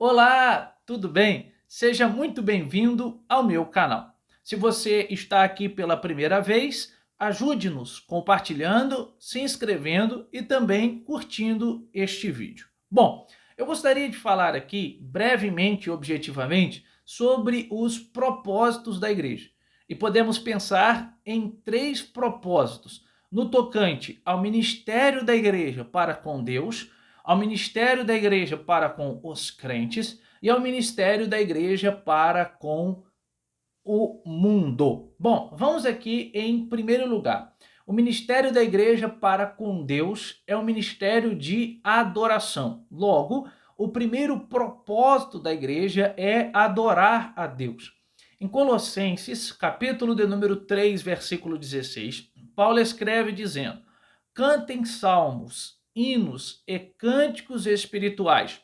Olá, tudo bem? Seja muito bem-vindo ao meu canal. Se você está aqui pela primeira vez, ajude-nos compartilhando, se inscrevendo e também curtindo este vídeo. Bom, eu gostaria de falar aqui brevemente e objetivamente sobre os propósitos da igreja. E podemos pensar em três propósitos no tocante ao ministério da igreja para com Deus, ao ministério da igreja para com os crentes e ao ministério da igreja para com o mundo. Bom, vamos aqui em primeiro lugar. O ministério da igreja para com Deus é um ministério de adoração. Logo, o primeiro propósito da igreja é adorar a Deus. Em Colossenses, capítulo de número 3, versículo 16, Paulo escreve dizendo: cantem salmos, hinos e cânticos espirituais,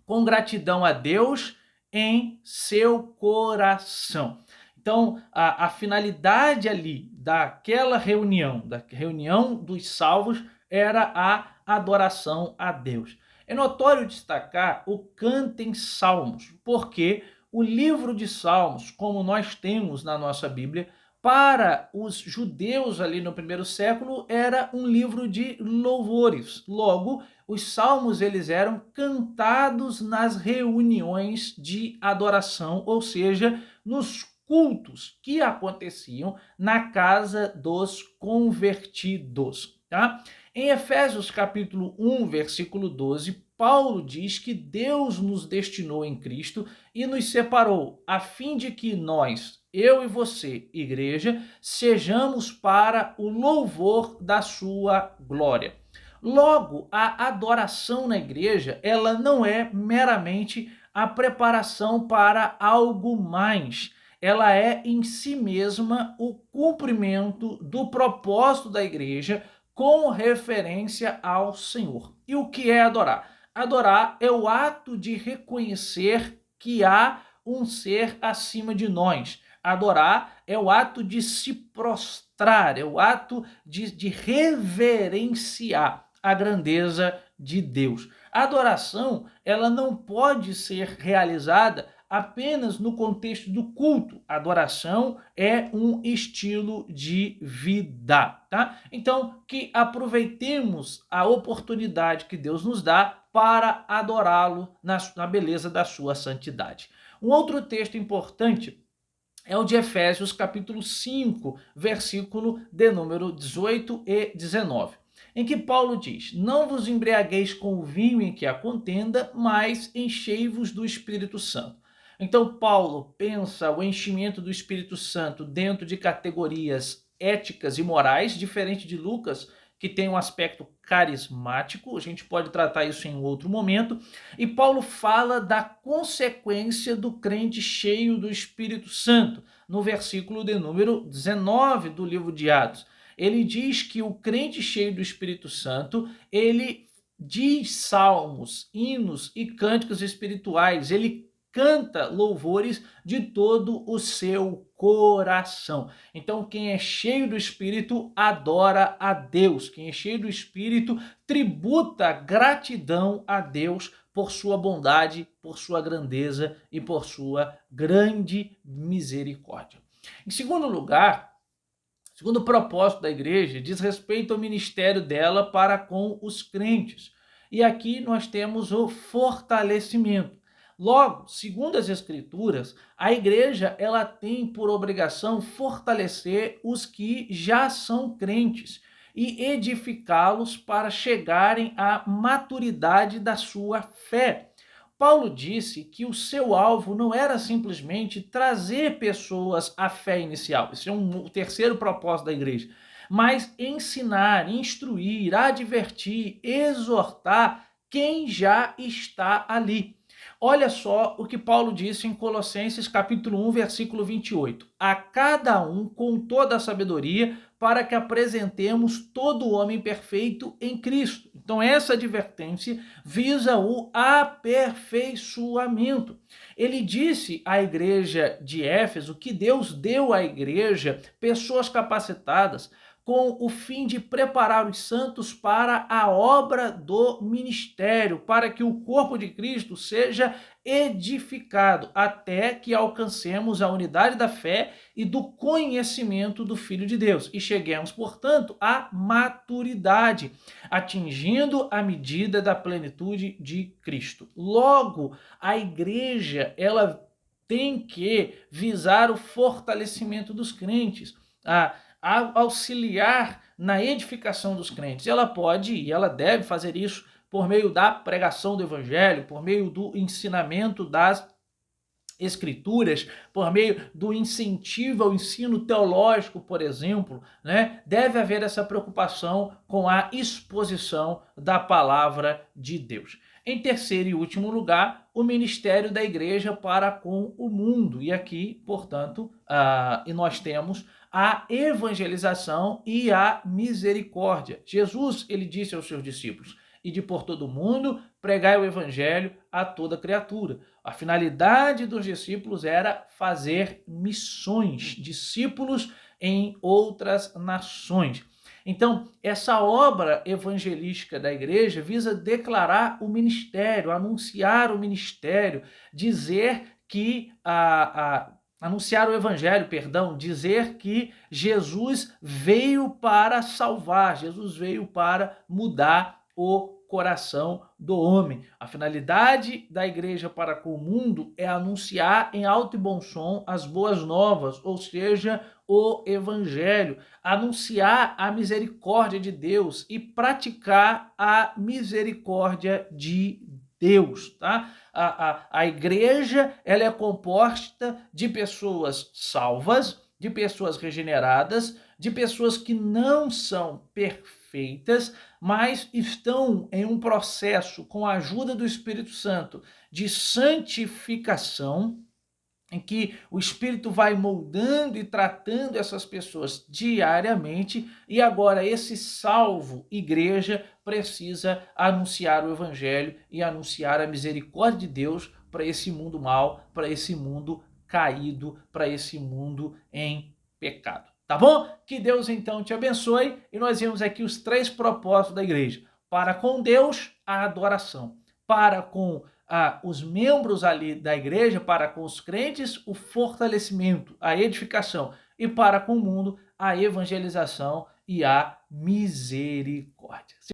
com gratidão a Deus em seu coração. Então, a finalidade ali da reunião dos salvos, era a adoração a Deus. É notório destacar o cantem salmos, porque o livro de Salmos, como nós temos na nossa Bíblia, para os judeus ali no primeiro século, era um livro de louvores. Logo, os salmos eles eram cantados nas reuniões de adoração, ou seja, nos cultos que aconteciam na casa dos convertidos, tá? Em Efésios capítulo 1, versículo 12, Paulo diz que Deus nos destinou em Cristo e nos separou, a fim de que nós, eu e você, igreja, sejamos para o louvor da sua glória. Logo, a adoração na igreja, ela não é meramente a preparação para algo mais. Ela é em si mesma o cumprimento do propósito da igreja com referência ao Senhor. E o que é adorar? Adorar é o ato de reconhecer que há um ser acima de nós. Adorar é o ato de se prostrar, é o ato de reverenciar a grandeza de Deus. A adoração, ela não pode ser realizada apenas no contexto do culto. A adoração é um estilo de vida, tá? Então, que aproveitemos a oportunidade que Deus nos dá para adorá-lo na beleza da sua santidade. Um outro texto importante é o de Efésios capítulo 5, versículo de número 18 e 19, em que Paulo diz: não vos embriagueis com o vinho em que há contenda, mas enchei-vos do Espírito Santo. Então Paulo pensa o enchimento do Espírito Santo dentro de categorias éticas e morais, diferente de Lucas, que tem um aspecto carismático. A gente pode tratar isso em outro momento. E Paulo fala da consequência do crente cheio do Espírito Santo, no versículo de número 19 do livro de Atos. Ele diz que o crente cheio do Espírito Santo, ele diz salmos, hinos e cânticos espirituais, ele canta louvores de todo o seu coração. Então, quem é cheio do Espírito adora a Deus. Quem é cheio do Espírito tributa gratidão a Deus por sua bondade, por sua grandeza e por sua grande misericórdia. Em segundo lugar, segundo propósito da igreja, diz respeito ao ministério dela para com os crentes. E aqui nós temos o fortalecimento. Logo, segundo as Escrituras, a igreja ela tem por obrigação fortalecer os que já são crentes e edificá-los para chegarem à maturidade da sua fé. Paulo disse que o seu alvo não era simplesmente trazer pessoas à fé inicial, esse é o terceiro propósito da igreja, mas ensinar, instruir, advertir, exortar quem já está ali. Olha só o que Paulo disse em Colossenses capítulo 1, versículo 28. A cada um com toda a sabedoria, para que apresentemos todo o homem perfeito em Cristo. Então essa advertência visa o aperfeiçoamento. Ele disse à igreja de Éfeso que Deus deu à igreja pessoas capacitadas com o fim de preparar os santos para a obra do ministério, para que o corpo de Cristo seja edificado, até que alcancemos a unidade da fé e do conhecimento do Filho de Deus e cheguemos, portanto, à maturidade, atingindo a medida da plenitude de Cristo. Logo, a igreja, ela tem que visar o fortalecimento dos crentes, a auxiliar na edificação dos crentes. Ela pode e ela deve fazer isso por meio da pregação do evangelho, por meio do ensinamento das escrituras, por meio do incentivo ao ensino teológico, por exemplo, né? Deve haver essa preocupação com a exposição da palavra de Deus. Em terceiro e último lugar, o ministério da igreja para com o mundo. E aqui, portanto, nós temos a evangelização e a misericórdia. Jesus, ele disse aos seus discípulos: ide por todo o mundo, pregai o evangelho a toda criatura. A finalidade dos discípulos era fazer missões, discípulos em outras nações. Então, essa obra evangelística da igreja visa declarar o ministério, anunciar o ministério, dizer que anunciar o evangelho, perdão, dizer que Jesus veio para salvar, Jesus veio para mudar o coração do homem. A finalidade da igreja para com o mundo é anunciar em alto e bom som as boas novas, ou seja, o evangelho, anunciar a misericórdia de Deus e praticar a misericórdia de Deus, tá? A igreja, ela é composta de pessoas salvas, de pessoas regeneradas, de pessoas que não são perfeitas, mas estão em um processo, com a ajuda do Espírito Santo, de santificação, em que o Espírito vai moldando e tratando essas pessoas diariamente, e agora esse salvo igreja precisa anunciar o evangelho e anunciar a misericórdia de Deus para esse mundo mau, para esse mundo caído, para esse mundo em pecado. Tá bom? Que Deus então te abençoe, e nós vimos aqui os 3 propósitos da igreja: para com Deus, a adoração; para com os membros ali da igreja, para com os crentes, o fortalecimento, a edificação; e para com o mundo, a evangelização e a misericórdia.